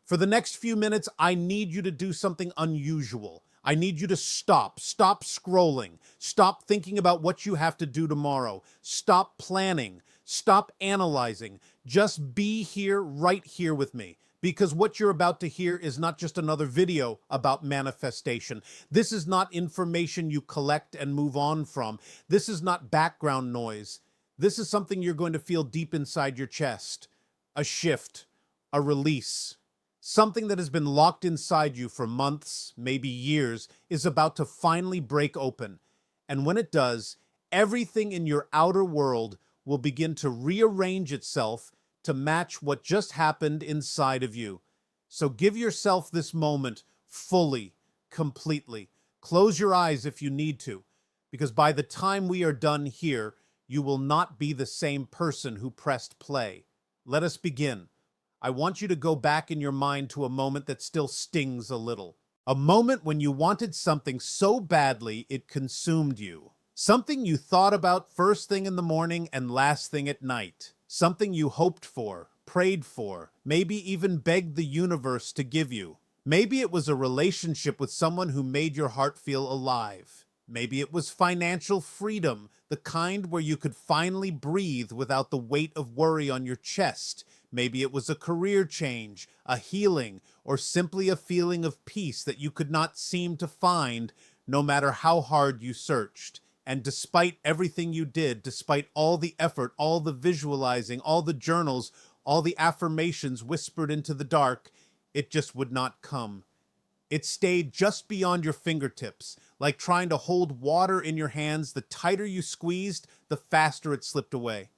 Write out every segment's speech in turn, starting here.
For the next few minutes, I need you to do something unusual. I need you to stop. Stop scrolling. Stop thinking about what you have to do tomorrow. Stop planning. Stop analyzing. Just be here, right here with me. Because what you're about to hear is not just another video about manifestation. This is not information you collect and move on from. This is not background noise. This is something you're going to feel deep inside your chest. A shift, a release. Something that has been locked inside you for months, maybe years, is about to finally break open. And when it does, everything in your outer world will begin to rearrange itself to match what just happened inside of you. So give yourself this moment fully, completely. Close your eyes if you need to, because by the time we are done here, you will not be the same person who pressed play. Let us begin. I want you to go back in your mind to a moment that still stings a little. A moment when you wanted something so badly it consumed you. Something you thought about first thing in the morning and last thing at night. Something you hoped for, prayed for, maybe even begged the universe to give you. Maybe it was a relationship with someone who made your heart feel alive. Maybe it was financial freedom, the kind where you could finally breathe without the weight of worry on your chest. Maybe it was a career change, a healing, or simply a feeling of peace that you could not seem to find, no matter how hard you searched. And despite everything you did, despite all the effort, all the visualizing, all the journals, all the affirmations whispered into the dark, it just would not come. It stayed just beyond your fingertips, like trying to hold water in your hands. The tighter you squeezed, the faster it slipped away.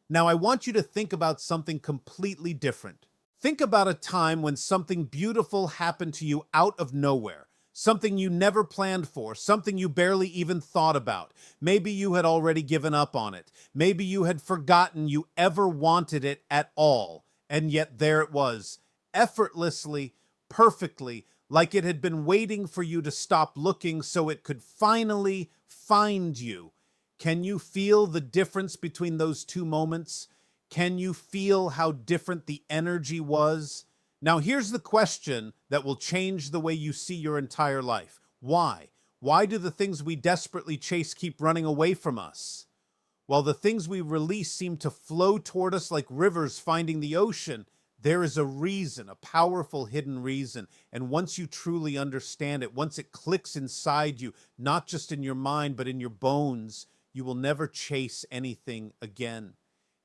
Now I want you to think about something completely different. Think about a time when something beautiful happened to you out of nowhere. Something you never planned for, something you barely even thought about. Maybe you had already given up on it. Maybe you had forgotten you ever wanted it at all. And yet there it was, effortlessly, perfectly, like it had been waiting for you to stop looking so it could finally find you. Can you feel the difference between those two moments? Can you feel how different the energy was? Now, here's the question that will change the way you see your entire life. Why? Why do the things we desperately chase keep running away from us? While the things we release seem to flow toward us like rivers finding the ocean, there is a reason, a powerful hidden reason. And once you truly understand it, once it clicks inside you, not just in your mind, but in your bones, you will never chase anything again.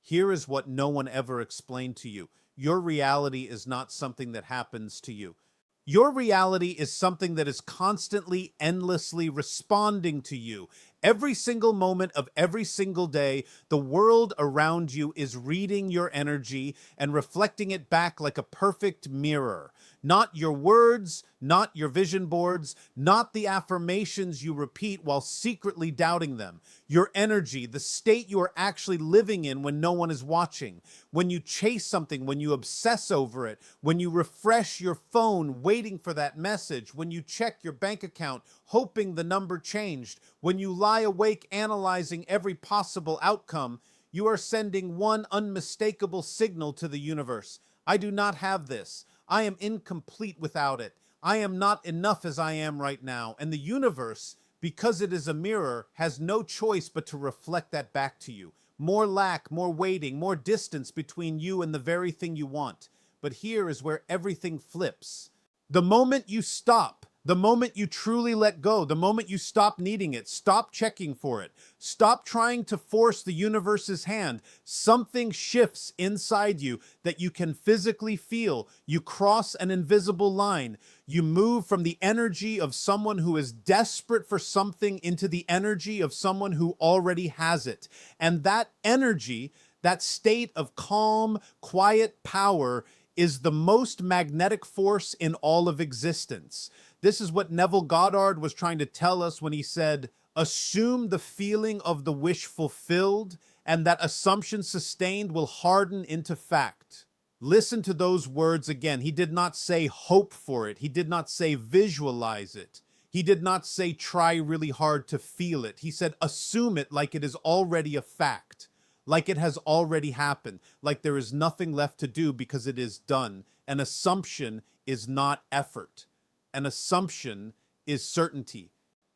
Here is what no one ever explained to you. Your reality is not something that happens to you. Your reality is something that is constantly, endlessly responding to you. Every single moment of every single day, the world around you is reading your energy and reflecting it back like a perfect mirror. Not your words, not your vision boards, not the affirmations you repeat while secretly doubting them. Your energy, the state you are actually living in when no one is watching. When you chase something, when you obsess over it, when you refresh your phone waiting for that message, when you check your bank account hoping the number changed, when you lie awake analyzing every possible outcome, you are sending one unmistakable signal to the universe. I do not have this. I am incomplete without it. I am not enough as I am right now. And the universe, because it is a mirror, has no choice but to reflect that back to you. More lack, more waiting, more distance between you and the very thing you want. But here is where everything flips. The moment you stop, the moment you truly let go, the moment you stop needing it, stop checking for it, stop trying to force the universe's hand, something shifts inside you that you can physically feel. You cross an invisible line. You move from the energy of someone who is desperate for something into the energy of someone who already has it. And that energy, that state of calm, quiet power, is the most magnetic force in all of existence. This is what Neville Goddard was trying to tell us when he said, assume the feeling of the wish fulfilled, and that assumption sustained will harden into fact. Listen to those words again. He did not say hope for it. He did not say visualize it. He did not say try really hard to feel it. He said assume it like it is already a fact, like it has already happened, like there is nothing left to do because it is done. An assumption is not effort. An assumption is certainty.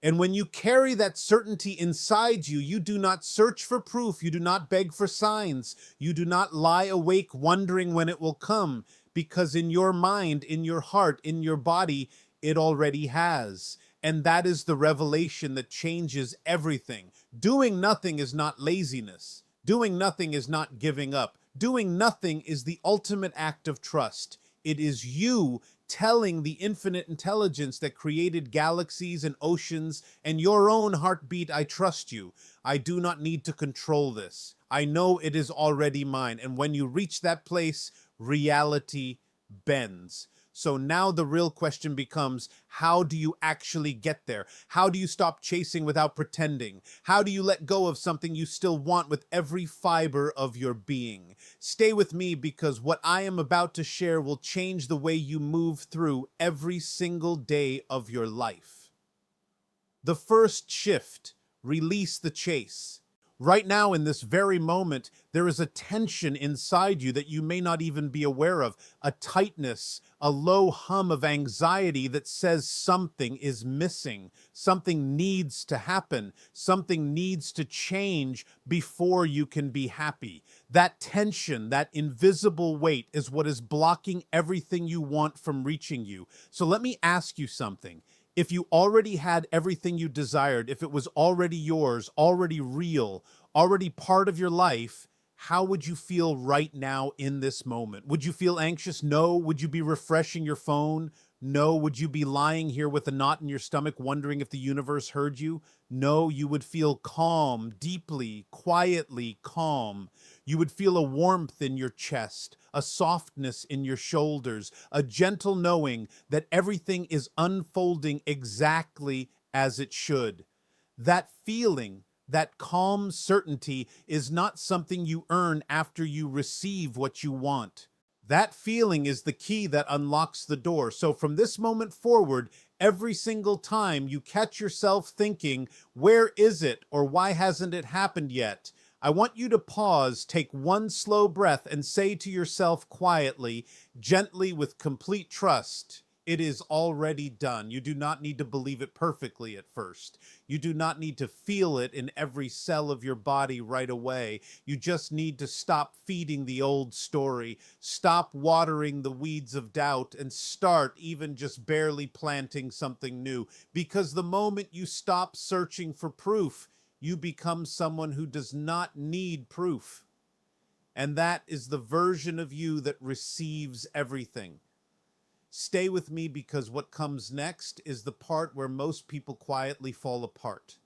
And when you carry that certainty inside you, you do not search for proof. You do not beg for signs. You do not lie awake wondering when it will come, because in your mind, in your heart, in your body, it already has. And that is the revelation that changes everything. Doing nothing is not laziness. Doing nothing is not giving up. Doing nothing is the ultimate act of trust. It is you telling the infinite intelligence that created galaxies and oceans and your own heartbeat, I trust you. I do not need to control this. I know it is already mine. And when you reach that place, reality bends. So now the real question becomes, how do you actually get there? How do you stop chasing without pretending? How do you let go of something you still want with every fiber of your being? Stay with me, because what I am about to share will change the way you move through every single day of your life. The first shift: release the chase. Right now, in this very moment, there is a tension inside you that you may not even be aware of, a tightness, a low hum of anxiety that says something is missing, something needs to happen, something needs to change before you can be happy. That tension, that invisible weight, is what is blocking everything you want from reaching you. So let me ask you something. If you already had everything you desired, if it was already yours, already real, already part of your life, how would you feel right now in this moment? Would you feel anxious? No. Would you be refreshing your phone? No. Would you be lying here with a knot in your stomach wondering if the universe heard you? No. You would feel calm, deeply, quietly calm. You would feel a warmth in your chest, a softness in your shoulders, a gentle knowing that everything is unfolding exactly as it should. That feeling, that calm certainty, is not something you earn after you receive what you want. That feeling is the key that unlocks the door. So from this moment forward, every single time you catch yourself thinking, where is it, or why hasn't it happened yet? I want you to pause, take one slow breath, and say to yourself quietly, gently, with complete trust, it is already done. You do not need to believe it perfectly at first. You do not need to feel it in every cell of your body right away. You just need to stop feeding the old story, stop watering the weeds of doubt, and start even just barely planting something new. Because the moment you stop searching for proof, you become someone who does not need proof. And that is the version of you that receives everything. Stay with me, because what comes next is the part where most people quietly fall apart.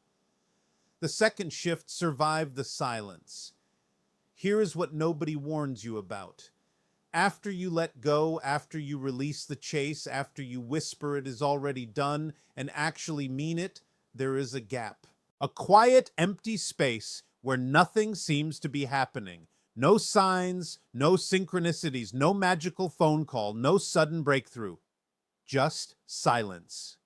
The second shift: survive the silence. Here is what nobody warns you about. After you let go, after you release the chase, after you whisper it is already done and actually mean it, there is a gap. A quiet, empty space where nothing seems to be happening. No signs, no synchronicities, no magical phone call, no sudden breakthrough. Just silence.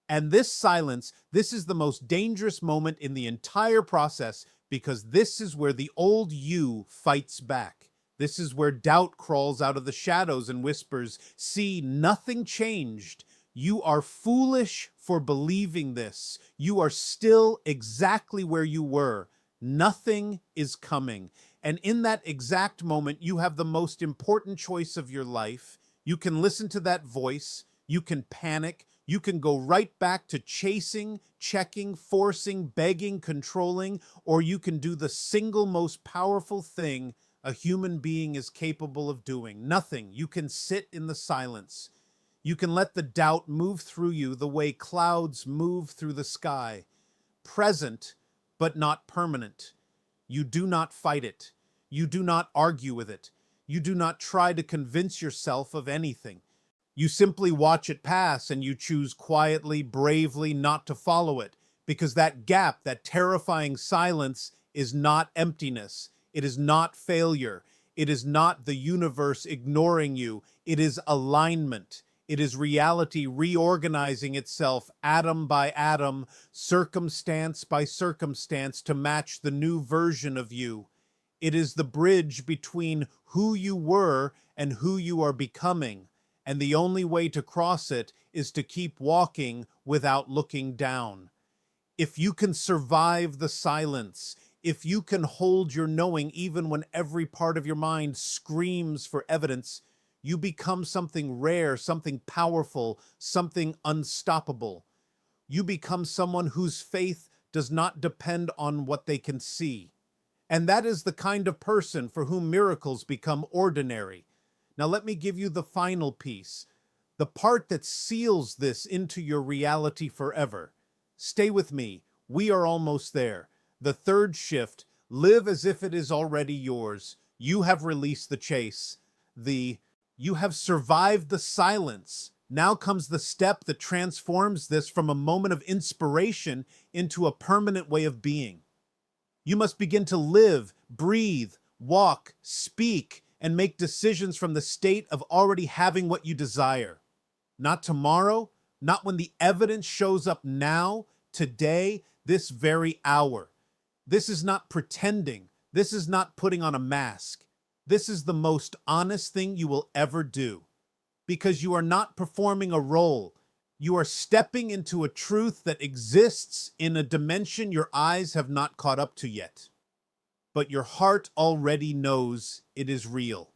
And this silence, this is the most dangerous moment in the entire process, because this is where the old you fights back. This is where doubt crawls out of the shadows and whispers, see, nothing changed. You are foolish for believing this. You are still exactly where you were. Nothing is coming. And in that exact moment, you have the most important choice of your life. You can listen to that voice. You can panic. You can go right back to chasing, checking, forcing, begging, controlling, or you can do the single most powerful thing a human being is capable of doing. Nothing. You can sit in the silence. You can let the doubt move through you the way clouds move through the sky. Present, but not permanent. You do not fight it. You do not argue with it. You do not try to convince yourself of anything. You simply watch it pass, and you choose quietly, bravely not to follow it, because that gap, that terrifying silence, is not emptiness. It is not failure. It is not the universe ignoring you. It is alignment. It is reality reorganizing itself atom by atom, circumstance by circumstance, to match the new version of you. It is the bridge between who you were and who you are becoming. And the only way to cross it is to keep walking without looking down. If you can survive the silence, if you can hold your knowing even when every part of your mind screams for evidence, you become something rare, something powerful, something unstoppable. You become someone whose faith does not depend on what they can see. And that is the kind of person for whom miracles become ordinary. Now, let me give you the final piece, the part that seals this into your reality forever. Stay with me. We are almost there. The third shift, live as if it is already yours. You have released the chase. You have survived the silence. Now comes the step that transforms this from a moment of inspiration into a permanent way of being. You must begin to live, breathe, walk, speak, and make decisions from the state of already having what you desire. Not tomorrow, not when the evidence shows up now, today, this very hour. This is not pretending. This is not putting on a mask. This is the most honest thing you will ever do. Because you are not performing a role. You are stepping into a truth that exists in a dimension your eyes have not caught up to yet. But your heart already knows it is real.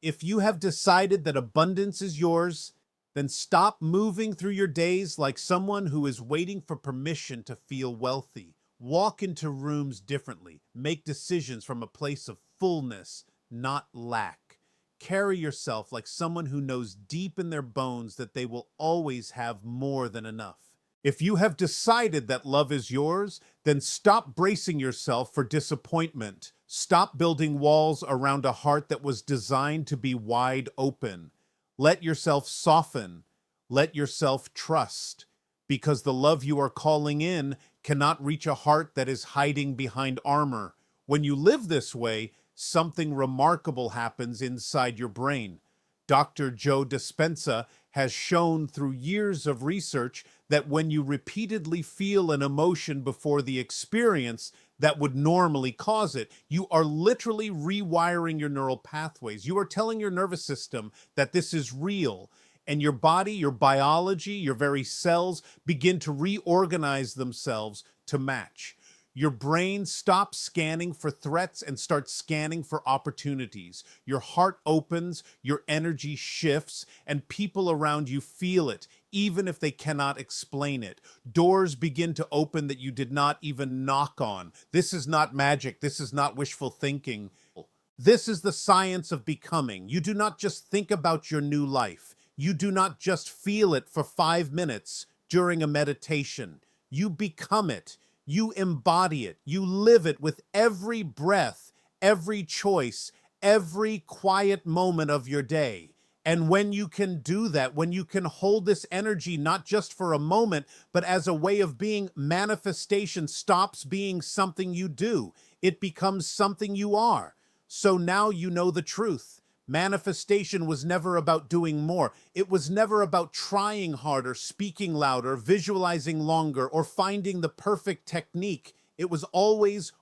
If you have decided that abundance is yours, then stop moving through your days like someone who is waiting for permission to feel wealthy. Walk into rooms differently. Make decisions from a place of fullness, not lack. Carry yourself like someone who knows deep in their bones that they will always have more than enough. If you have decided that love is yours, then stop bracing yourself for disappointment. Stop building walls around a heart that was designed to be wide open. Let yourself soften. Let yourself trust. Because the love you are calling in cannot reach a heart that is hiding behind armor. When you live this way, something remarkable happens inside your brain. Dr. Joe Dispenza has shown through years of research that when you repeatedly feel an emotion before the experience that would normally cause it, you are literally rewiring your neural pathways. You are telling your nervous system that this is real, and your body, your biology, your very cells begin to reorganize themselves to match. Your brain stops scanning for threats and starts scanning for opportunities. Your heart opens, your energy shifts, and people around you feel it, even if they cannot explain it. Doors begin to open that you did not even knock on. This is not magic. This is not wishful thinking. This is the science of becoming. You do not just think about your new life. You do not just feel it for 5 minutes during a meditation. You become it. You embody it. You live it with every breath, every choice, every quiet moment of your day. And when you can do that, when you can hold this energy not just for a moment, but as a way of being, manifestation stops being something you do. It becomes something you are. So now you know the truth. Manifestation was never about doing more. It was never about trying harder, speaking louder, visualizing longer, or finding the perfect technique. It was always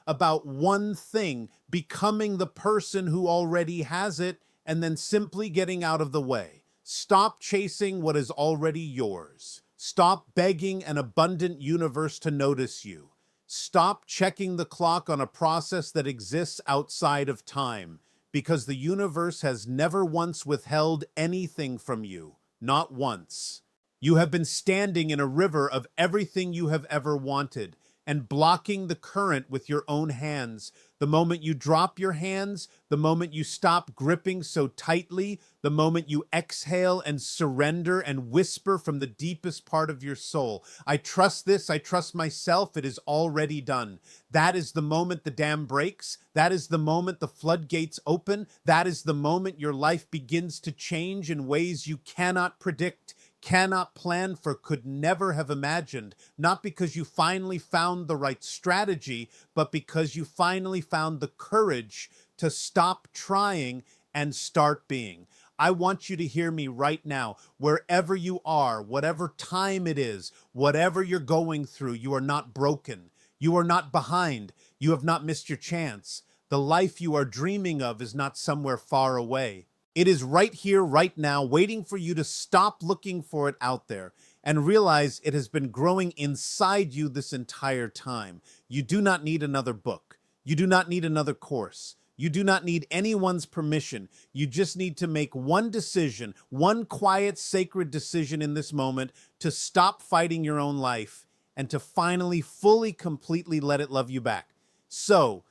about one thing, becoming the person who already has it, and then simply getting out of the way. Stop chasing what is already yours. Stop begging an abundant universe to notice you. Stop checking the clock on a process that exists outside of time. Because the universe has never once withheld anything from you. Not once. You have been standing in a river of everything you have ever wanted and blocking the current with your own hands. The moment you drop your hands, the moment you stop gripping so tightly, the moment you exhale and surrender and whisper from the deepest part of your soul, I trust this, I trust myself, it is already done. That is the moment the dam breaks. That is the moment the floodgates open. That is the moment your life begins to change in ways you cannot predict, cannot plan for, could never have imagined, not because you finally found the right strategy, but because you finally found the courage to stop trying and start being. I want you to hear me right now. Wherever you are, whatever time it is, whatever you're going through, you are not broken. You are not behind. You have not missed your chance. The life you are dreaming of is not somewhere far away. It is right here, right now, waiting for you to stop looking for it out there and realize it has been growing inside you this entire time. You do not need another book. You do not need another course. You do not need anyone's permission. You just need to make one decision, one quiet, sacred decision in this moment to stop fighting your own life and to finally, fully, completely let it love you back. So,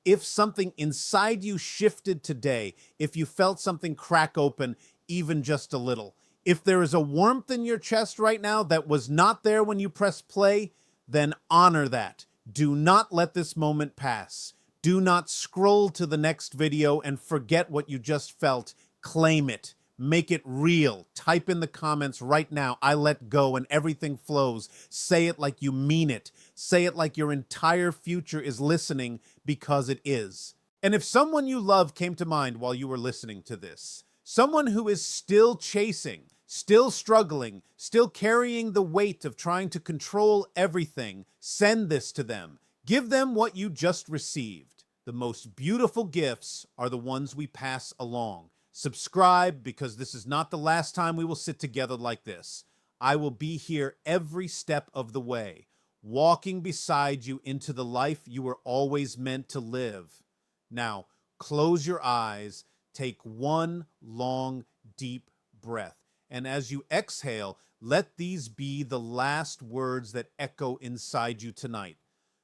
if something inside you shifted today, if you felt something crack open even just a little, if there is a warmth in your chest right now that was not there when you pressed play, then honor that. Do not let this moment pass. Do not scroll to the next video and forget what you just felt. Claim it. Make it real. Type in the comments right now, I let go and everything flows. Say it like you mean it. Say it like your entire future is listening, because it is. And if someone you love came to mind while you were listening to this, someone who is still chasing, still struggling, still carrying the weight of trying to control everything, send this to them. Give them what you just received. The most beautiful gifts are the ones we pass along. Subscribe, because this is not the last time we will sit together like this. I will be here every step of the way, walking beside you into the life you were always meant to live. Now, close your eyes, take one long, deep breath, and as you exhale, let these be the last words that echo inside you tonight.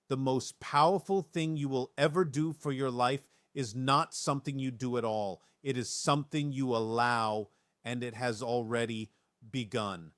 The most powerful thing you will ever do for your life is not something you do at all. It is something you allow, and it has already begun.